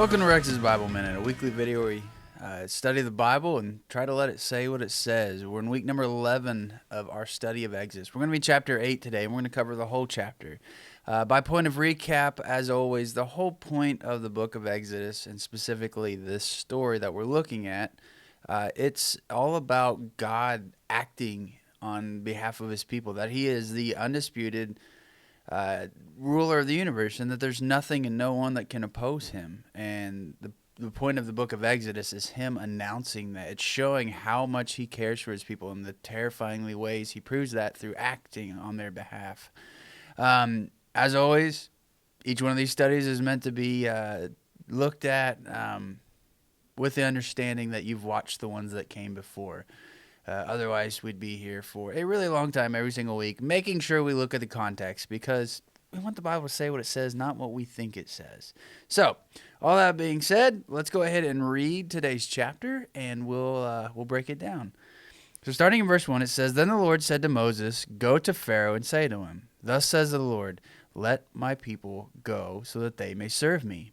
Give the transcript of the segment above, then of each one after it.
Welcome to Rex's Bible Minute, a weekly video where we study the Bible and try to let it say what it says. We're in week number 11 of our study of Exodus. We're going to be chapter 8 today, and we're going to cover the whole chapter. By point of recap, as always, the whole point of the book of Exodus, and specifically this story that we're looking at, it's all about God acting on behalf of his people, that he is the undisputed ruler of the universe, and that there's nothing and no one that can oppose him. And the point of the book of Exodus is him announcing that. It's showing how much he cares for his people and the terrifyingly ways he proves that through acting on their behalf. As always, each one of these studies is meant to be looked at with the understanding that you've watched the ones that came before. Otherwise, we'd be here for a really long time every single week, making sure we look at the context, because we want the Bible to say what it says, not what we think it says. So, all that being said, let's go ahead and read today's chapter, and we'll break it down. So starting in verse 1, it says, "Then the Lord said to Moses, 'Go to Pharaoh and say to him, Thus says the Lord, let my people go so that they may serve me.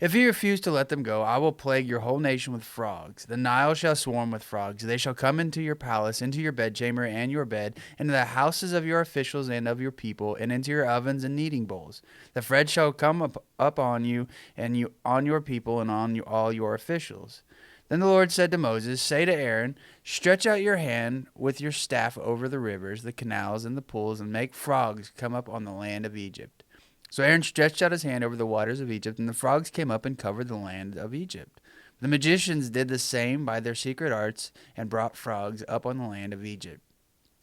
If you refuse to let them go, I will plague your whole nation with frogs. The Nile shall swarm with frogs. They shall come into your palace, into your bedchamber and your bed, into the houses of your officials and of your people, and into your ovens and kneading bowls. The fred shall come up on you, and on your people, and on all your officials.' Then the Lord said to Moses, 'Say to Aaron, stretch out your hand with your staff over the rivers, the canals, and the pools, and make frogs come up on the land of Egypt.' So Aaron stretched out his hand over the waters of Egypt, and the frogs came up and covered the land of Egypt. The magicians did the same by their secret arts and brought frogs up on the land of Egypt.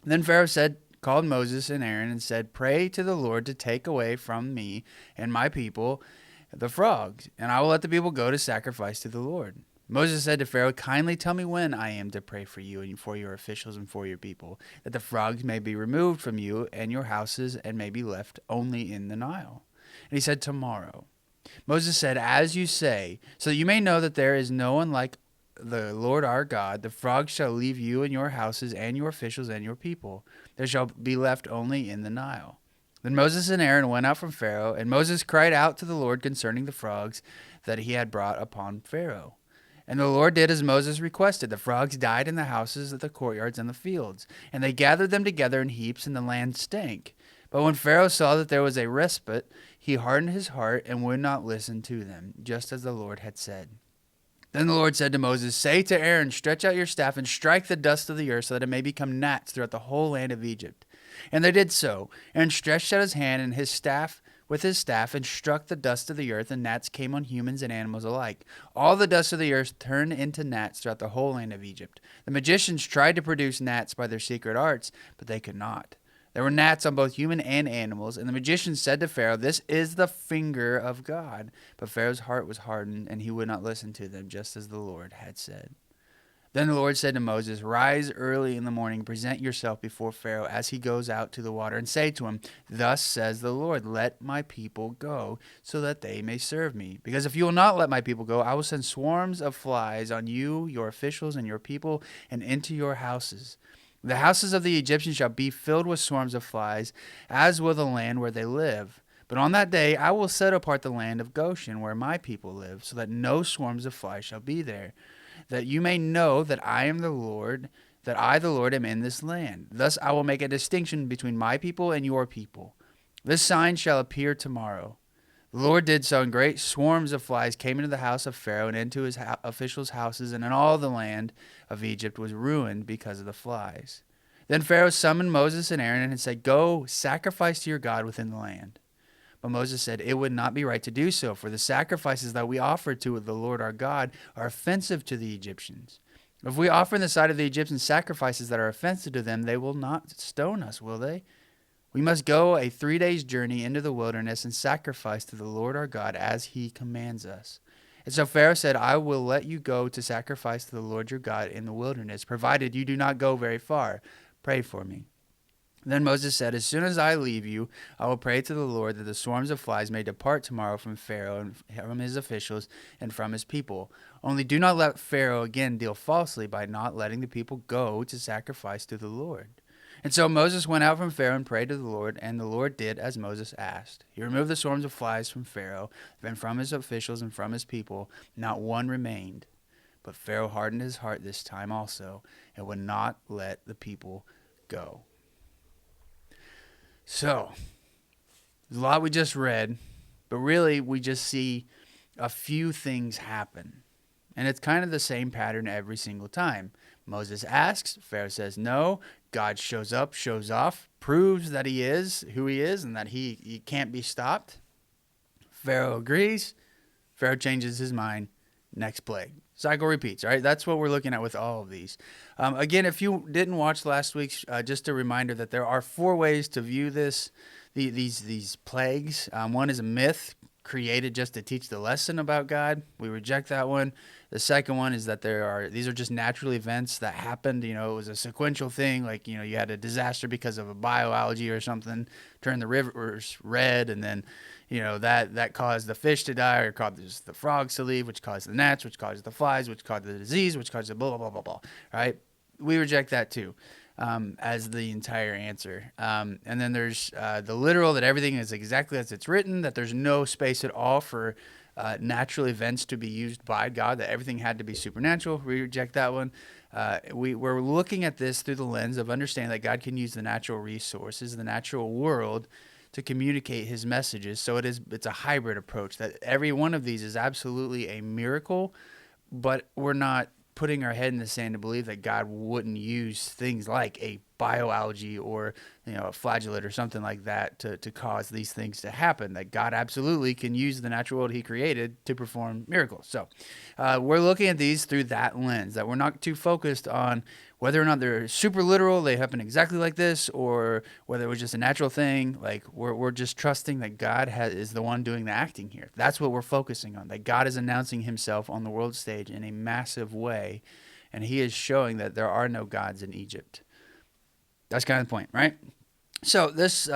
Then Pharaoh called Moses and Aaron and said, 'Pray to the Lord to take away from me and my people the frogs, and I will let the people go to sacrifice to the Lord.' Moses said to Pharaoh, 'Kindly tell me when I am to pray for you and for your officials and for your people, that the frogs may be removed from you and your houses and may be left only in the Nile.' And he said, 'Tomorrow.' Moses said, 'As you say, so that you may know that there is no one like the Lord our God, the frogs shall leave you and your houses and your officials and your people. There shall be left only in the Nile.' Then Moses and Aaron went out from Pharaoh, and Moses cried out to the Lord concerning the frogs that he had brought upon Pharaoh. And the Lord did as Moses requested. The frogs died in the houses, the courtyards, and the fields. And they gathered them together in heaps, and the land stank. But when Pharaoh saw that there was a respite, he hardened his heart and would not listen to them, just as the Lord had said. Then the Lord said to Moses, 'Say to Aaron, stretch out your staff and strike the dust of the earth so that it may become gnats throughout the whole land of Egypt.' And they did so. Aaron stretched out his hand and his staff with his staff and struck the dust of the earth, and gnats came on humans and animals alike. All the dust of the earth turned into gnats throughout the whole land of Egypt. The magicians tried to produce gnats by their secret arts, but they could not. There were gnats on both human and animals, and the magicians said to Pharaoh, 'This is the finger of God.' But Pharaoh's heart was hardened, and he would not listen to them, just as the Lord had said. Then the Lord said to Moses, 'Rise early in the morning, present yourself before Pharaoh as he goes out to the water, and say to him, Thus says the Lord, let my people go, so that they may serve me. Because if you will not let my people go, I will send swarms of flies on you, your officials, and your people, and into your houses. The houses of the Egyptians shall be filled with swarms of flies, as will the land where they live. But on that day I will set apart the land of Goshen, where my people live, so that no swarms of flies shall be there, that you may know that I am the Lord, that I, the Lord, am in this land. Thus I will make a distinction between my people and your people. This sign shall appear tomorrow.' The Lord did so, and great swarms of flies came into the house of Pharaoh and into his officials' houses, and in all the land of Egypt was ruined because of the flies. Then Pharaoh summoned Moses and Aaron and said, 'Go, sacrifice to your God within the land.' But Moses said, 'It would not be right to do so, for the sacrifices that we offer to the Lord our God are offensive to the Egyptians. If we offer in the sight of the Egyptians sacrifices that are offensive to them, they will not stone us, will they? We must go a 3 days' journey into the wilderness and sacrifice to the Lord our God as he commands us.' And so Pharaoh said, 'I will let you go to sacrifice to the Lord your God in the wilderness, provided you do not go very far. Pray for me.' Then Moses said, 'As soon as I leave you, I will pray to the Lord that the swarms of flies may depart tomorrow from Pharaoh and from his officials and from his people. Only do not let Pharaoh again deal falsely by not letting the people go to sacrifice to the Lord.' And so Moses went out from Pharaoh and prayed to the Lord, and the Lord did as Moses asked. He removed the swarms of flies from Pharaoh and from his officials and from his people. Not one remained. But Pharaoh hardened his heart this time also and would not let the people go. So, there's a lot we just read, but really we just see a few things happen. And it's kind of the same pattern every single time. Moses asks, Pharaoh says no, God shows up, shows off, proves that he is who he is and that he can't be stopped. Pharaoh agrees, Pharaoh changes his mind, next plague. Cycle repeats, right? That's what we're looking at with all of these. Again, if you didn't watch last week's, just a reminder that there are 4 ways to view these plagues. One is a myth created just to teach the lesson about God. We reject that one. The second one is that these are just natural events that happened. It was a sequential thing. Like, you had a disaster because of a bioalgae or something, turned the rivers red, and then, that caused the fish to die or caused the frogs to leave, which caused the gnats, which caused the flies, which caused the disease, which caused the blah, blah, blah, blah, blah, right? We reject that too. As the entire answer. And then there's the literal, that everything is exactly as it's written, that there's no space at all for natural events to be used by God, that everything had to be supernatural. We reject that one. We're looking at this through the lens of understanding that God can use the natural resources, the natural world, to communicate his messages. So it's a hybrid approach, that every one of these is absolutely a miracle, but we're not putting our head in the sand to believe that God wouldn't use things like a bioalgae or a flagellate or something like that to cause these things to happen. That God absolutely can use the natural world he created to perform miracles. So we're looking at these through that lens, that we're not too focused on whether or not they're super literal, they happen exactly like this, or whether it was just a natural thing. Like we're just trusting that God is the one doing the acting here. That's what we're focusing on, that God is announcing himself on the world stage in a massive way, and he is showing that there are no gods in Egypt. That's kind of the point, right? So this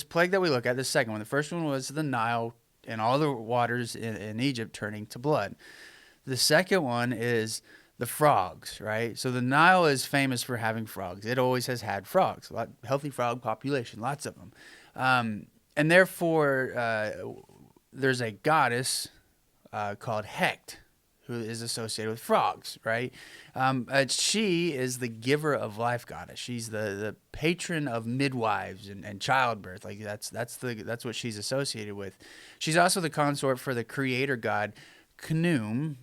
plague that we look at, this second one, the first one was the Nile and all the waters in Egypt turning to blood. The second one is the frogs, right? So the Nile is famous for having frogs. It always has had frogs, healthy frog population, lots of them. And therefore, there's a goddess called Hecht, who is associated with frogs, right? She is the giver of life goddess. She's the patron of midwives and childbirth. Like that's what she's associated with. She's also the consort for the creator god Khnum.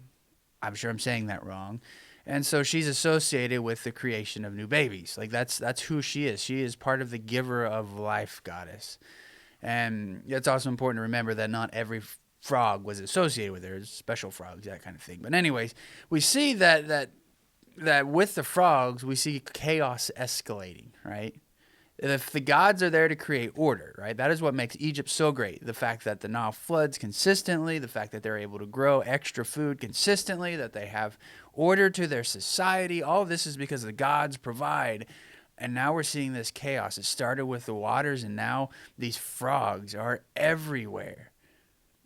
I'm sure I'm saying that wrong. And so she's associated with the creation of new babies. Like that's who she is. She is part of the giver of life goddess. And it's also important to remember that not every frog was associated with her. There's special frogs, that kind of thing. But anyways, we see that with the frogs, we see chaos escalating, right? If the gods are there to create order, right? That is what makes Egypt so great. The fact that the Nile floods consistently, the fact that they're able to grow extra food consistently, that they have order to their society, all of this is because the gods provide. And now we're seeing this chaos. It started with the waters, and now these frogs are everywhere.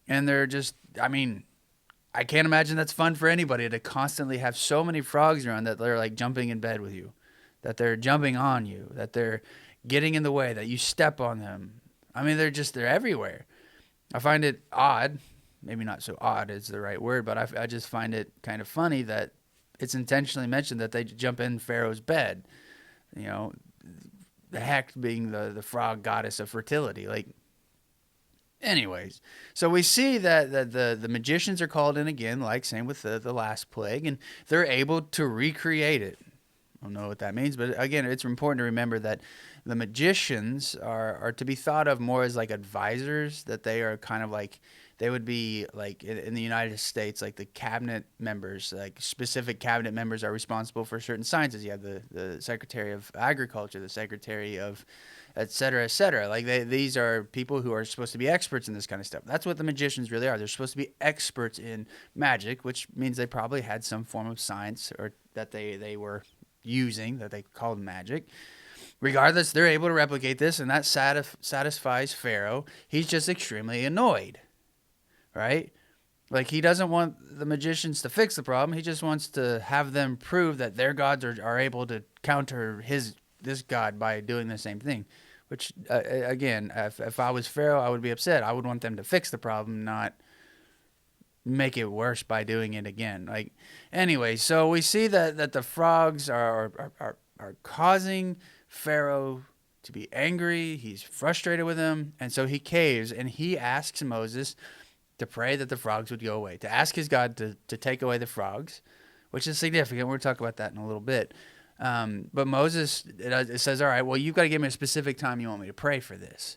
And they're just, I can't imagine that's fun for anybody to constantly have so many frogs around that they're like jumping in bed with you, that they're jumping on you, that they're getting in the way, that you step on them. They're everywhere. I find it odd, maybe not so odd is the right word, but I just find it kind of funny that it's intentionally mentioned that they jump in Pharaoh's bed. The Hecht being the frog goddess of fertility. Anyways, so we see that the magicians are called in again, like same with the last plague, and they're able to recreate it. I don't know what that means, but again, it's important to remember that the magicians are to be thought of more as like advisors, that they are kind of like, they would be like in the United States, like the cabinet members, like specific cabinet members are responsible for certain sciences. You have the Secretary of Agriculture, the Secretary of et cetera, et cetera. Like these are people who are supposed to be experts in this kind of stuff. That's what the magicians really are. They're supposed to be experts in magic, which means they probably had some form of science or that they were using that they called magic. Regardless, they're able to replicate this, and that satisfies Pharaoh. He's just extremely annoyed, right? Like, he doesn't want the magicians to fix the problem. He just wants to have them prove that their gods are able to counter his this God by doing the same thing. Which, again, if I was Pharaoh, I would be upset. I would want them to fix the problem, not make it worse by doing it again. Like, anyway, so we see that the frogs are causing Pharaoh to be angry. He's frustrated with him, and so he caves and he asks Moses to pray that the frogs would go away, to ask his God to take away the frogs, which is significant. We'll talk about that in a little bit. But Moses, it says, all right, well, you've got to give me a specific time you want me to pray for this.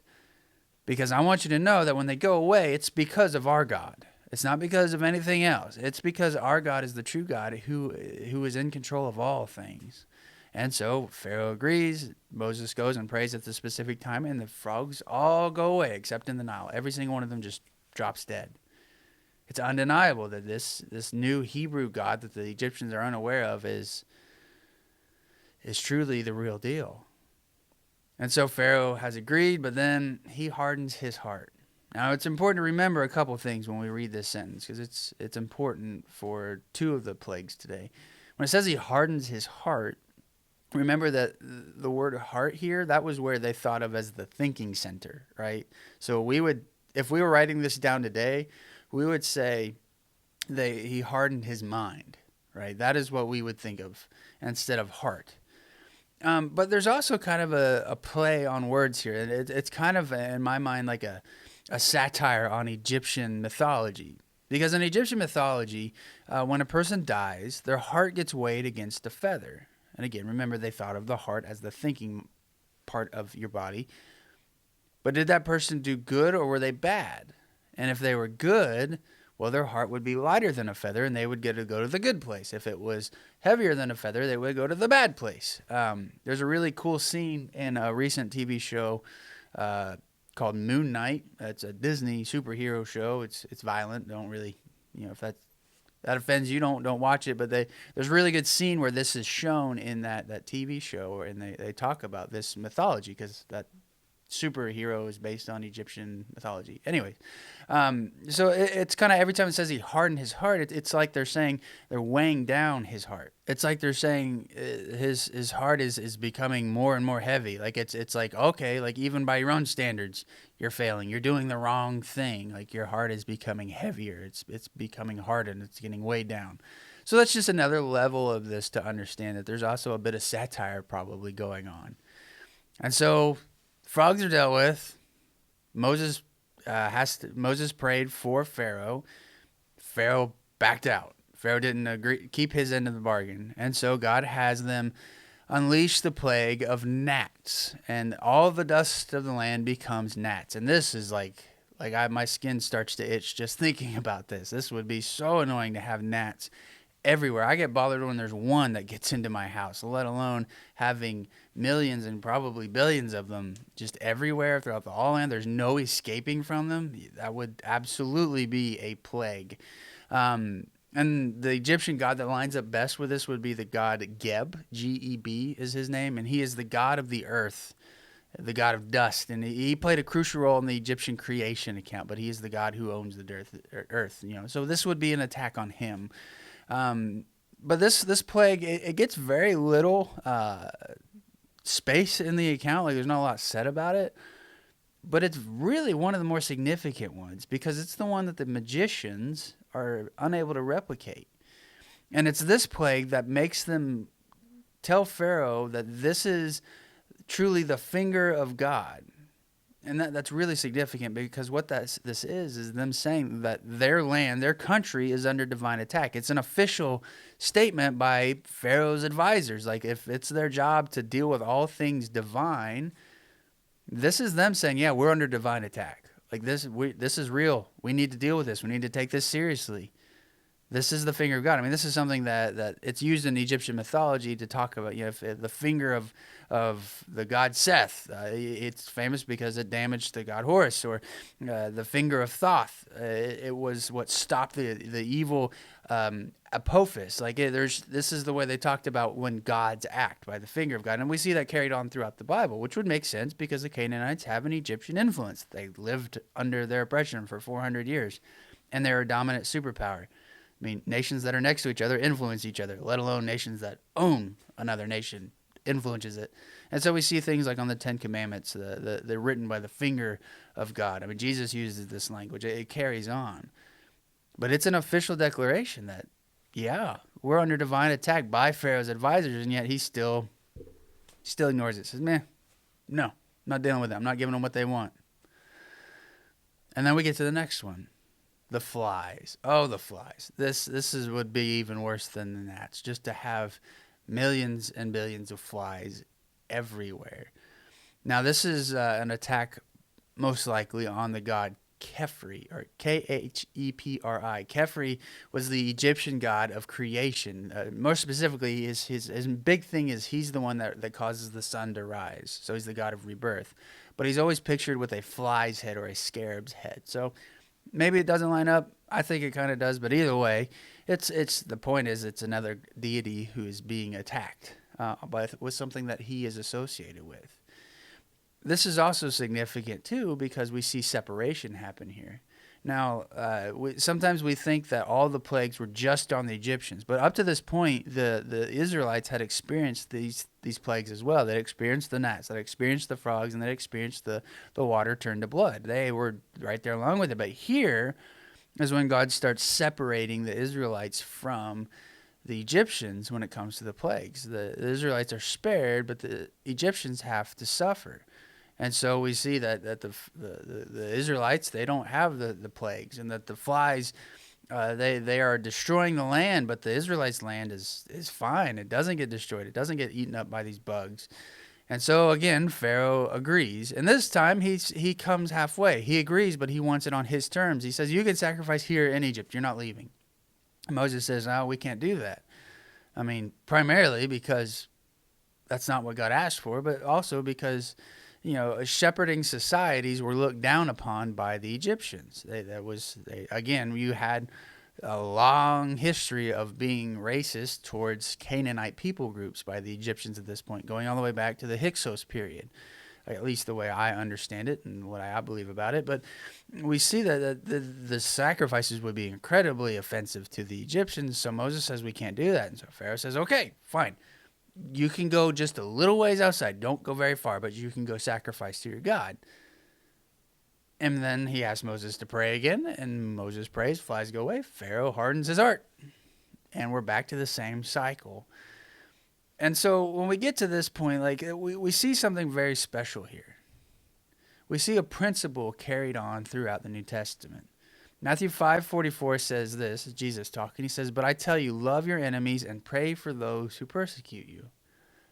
Because I want you to know that when they go away, it's because of our God. It's not because of anything else. It's because our God is the true God who is in control of all things. And so Pharaoh agrees. Moses goes and prays at the specific time, and the frogs all go away except in the Nile. Every single one of them just drops dead. It's undeniable that this new Hebrew God that the Egyptians are unaware of is truly the real deal. And so Pharaoh has agreed, but then he hardens his heart. Now, it's important to remember a couple things when we read this sentence, because it's important for two of the plagues today. When it says he hardens his heart, remember that the word heart here, that was where they thought of as the thinking center, right? So if we were writing this down today, we would say he hardened his mind, right? That is what we would think of instead of heart. But there's also kind of a play on words here. It's kind of, in my mind, like a satire on Egyptian mythology. Because in Egyptian mythology, when a person dies, their heart gets weighed against a feather. And again, remember, they thought of the heart as the thinking part of your body. But did that person do good or were they bad? And if they were good, well, their heart would be lighter than a feather and they would get to go to the good place. If it was heavier than a feather, they would go to the bad place. There's a really cool scene in a recent TV show called Moon Knight. It's a Disney superhero show. It's violent. Don't really, if that offends you, don't watch it. But there's a really good scene where this is shown in that TV show, and they talk about this mythology because that superhero is based on Egyptian mythology. Anyway, so it's kind of every time it says he hardened his heart, it's like they're saying they're weighing down his heart. It's like they're saying his heart is becoming more and more heavy. Like it's like, okay, like even by your own standards, you're failing. You're doing the wrong thing. Like your heart is becoming heavier. It's becoming hardened. It's getting weighed down. So that's just another level of this to understand that there's also a bit of satire probably going on. And so frogs are dealt with. Moses prayed for Pharaoh. Pharaoh backed out. Pharaoh didn't agree, keep his end of the bargain. And so God has them unleash the plague of gnats. And all the dust of the land becomes gnats. And this is my skin starts to itch just thinking about this. This would be so annoying to have gnats everywhere. I get bothered when there's one that gets into my house, let alone having millions and probably billions of them just everywhere throughout the whole land. There's no escaping from them. That would absolutely be a plague. And the Egyptian god that lines up best with this would be the god Geb. Geb is his name, and he is the god of the earth, the god of dust. And he played a crucial role in the Egyptian creation account, but he is the god who owns the earth. So this would be an attack on him. But this plague, it gets very little space in the account. Like there's not a lot said about it, but it's really one of the more significant ones because it's the one that the magicians are unable to replicate. And it's this plague that makes them tell Pharaoh that this is truly the finger of God. And that's really significant because what this is them saying that their land, their country is under divine attack. It's an official statement by Pharaoh's advisors. Like if it's their job to deal with all things divine, this is them saying, yeah, we're under divine attack. Like this is real. We need to deal with this. We need to take this seriously. This is the finger of God. I mean, this is something that it's used in Egyptian mythology to talk about, if the finger of the god Seth. It's famous because it damaged the god Horus, or the finger of Thoth. It was what stopped the evil Apophis. This is the way they talked about when gods act, by the finger of God. And we see that carried on throughout the Bible, which would make sense because the Canaanites have an Egyptian influence. They lived under their oppression for 400 years, and they're a dominant superpower. I mean, nations that are next to each other influence each other, let alone nations that own another nation influences it. And so we see things like on the Ten Commandments, they're written by the finger of God. I mean, Jesus uses this language. It carries on. But it's an official declaration that, yeah, we're under divine attack by Pharaoh's advisors, and yet he still ignores it. Says, "Meh, no, I'm not dealing with them. I'm not giving them what they want." And then we get to the next one. The flies. Oh, the flies. Would be even worse than the gnats. Just to have millions and billions of flies everywhere. Now, this is an attack most likely on the god Khepri, or Khepri. Khepri was the Egyptian god of creation. More specifically, his big thing is he's the one that causes the sun to rise. So he's the god of rebirth. But he's always pictured with a fly's head or a scarab's head. So maybe it doesn't line up. I think it kind of does. But either way, it's the point is it's another deity who is being attacked with something that he is associated with. This is also significant, too, because we see separation happen here. Now, sometimes we think that all the plagues were just on the Egyptians, but up to this point, the Israelites had experienced these plagues as well. They experienced the gnats, they experienced the frogs, and they experienced the water turned to blood. They were right there along with it. But here is when God starts separating the Israelites from the Egyptians when it comes to the plagues. The Israelites are spared, but the Egyptians have to suffer. And so we see that the Israelites, they don't have the plagues, and that the flies, they are destroying the land, but the Israelites' land is fine. It doesn't get destroyed. It doesn't get eaten up by these bugs. And so, again, Pharaoh agrees. And this time, he comes halfway. He agrees, but he wants it on his terms. He says, you can sacrifice here in Egypt. You're not leaving. And Moses says, no, we can't do that. I mean, primarily because that's not what God asked for, but also because shepherding societies were looked down upon by the Egyptians. Again, you had a long history of being racist towards Canaanite people groups by the Egyptians at this point, going all the way back to the Hyksos period, at least the way I understand it and what I believe about it. But we see that the sacrifices would be incredibly offensive to the Egyptians, so Moses says we can't do that. And so Pharaoh says, okay, fine. You can go just a little ways outside. Don't go very far, but you can go sacrifice to your God. And then he asks Moses to pray again, and Moses prays, flies go away. Pharaoh hardens his heart, and we're back to the same cycle. And so when we get to this point, we see something very special here. We see a principle carried on throughout the New Testament. Matthew 5:44 says this, Jesus talking. He says, but I tell you, love your enemies and pray for those who persecute you.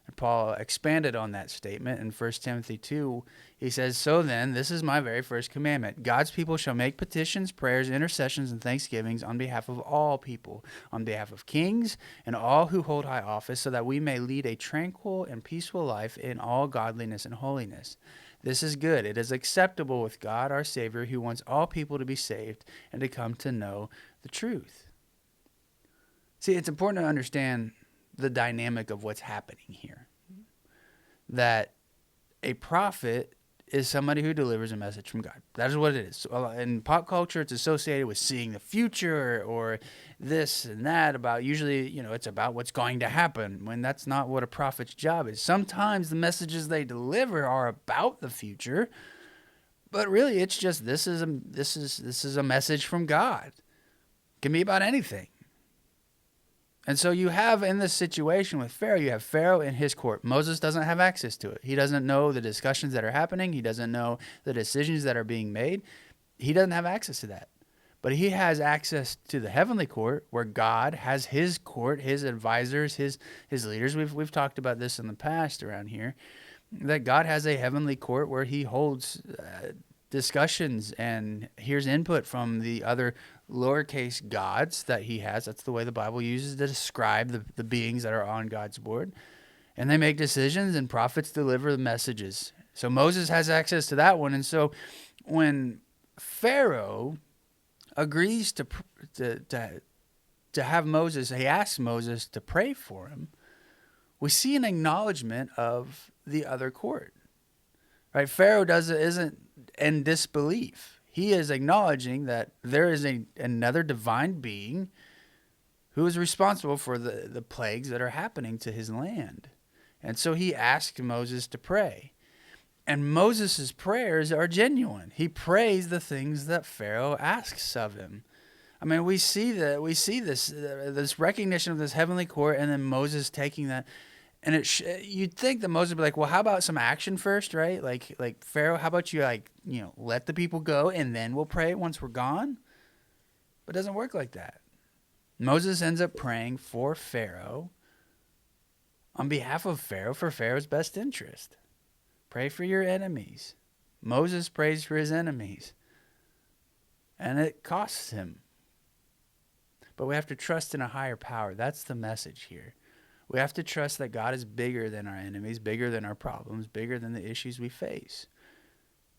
And Paul expanded on that statement in 1 Timothy 2. He says, so then, this is my very first commandment. God's people shall make petitions, prayers, intercessions, and thanksgivings on behalf of all people, on behalf of kings and all who hold high office, so that we may lead a tranquil and peaceful life in all godliness and holiness. This is good. It is acceptable with God, our Savior, who wants all people to be saved and to come to know the truth. See, it's important to understand the dynamic of what's happening here. That a prophet is somebody who delivers a message from God. That is what it is. So, in pop culture, it's associated with seeing the future or this and that about usually, it's about what's going to happen, when that's not what a prophet's job is. Sometimes the messages they deliver are about the future, but really it's just this is a message from God. It can be about anything. And so you have in this situation with Pharaoh, you have Pharaoh in his court. Moses doesn't have access to it. He doesn't know the discussions that are happening. He doesn't know the decisions that are being made. He doesn't have access to that. But he has access to the heavenly court, where God has his court, his advisors, his leaders. We've talked about this in the past around here, that God has a heavenly court where he holds discussions and hears input from the other lowercase gods that he has. That's the way the Bible uses to describe the beings that are on God's board. And they make decisions, and prophets deliver the messages. So Moses has access to that one. And so when Pharaoh agrees to have Moses, he asks Moses to pray for him, we see an acknowledgement of the other court. Right? Pharaoh isn't in disbelief. He is acknowledging that there is another divine being who is responsible for the plagues that are happening to his land. And so he asked Moses to pray. And Moses' prayers are genuine. He prays the things that Pharaoh asks of him. I mean, we see this recognition of this heavenly court, and then Moses taking that. And you'd think that Moses would be like, well, how about some action first, right? Like Pharaoh, how about you let the people go, and then we'll pray once we're gone? But it doesn't work like that. Moses ends up praying for Pharaoh, on behalf of Pharaoh, for Pharaoh's best interest. Pray for your enemies. Moses prays for his enemies. And it costs him. But we have to trust in a higher power. That's the message here. We have to trust that God is bigger than our enemies, bigger than our problems, bigger than the issues we face.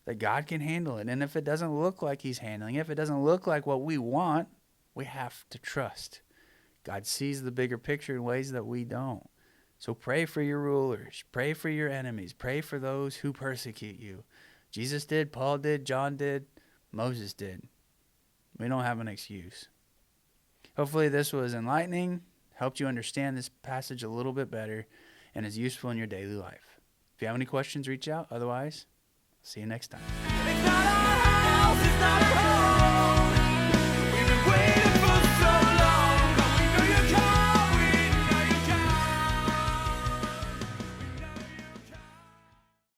That God can handle it. And if it doesn't look like he's handling it, if it doesn't look like what we want, we have to trust. God sees the bigger picture in ways that we don't. So pray for your rulers. Pray for your enemies. Pray for those who persecute you. Jesus did, Paul did, John did, Moses did. We don't have an excuse. Hopefully this was enlightening, helped you understand this passage a little bit better, and is useful in your daily life. If you have any questions, reach out. Otherwise, see you next time.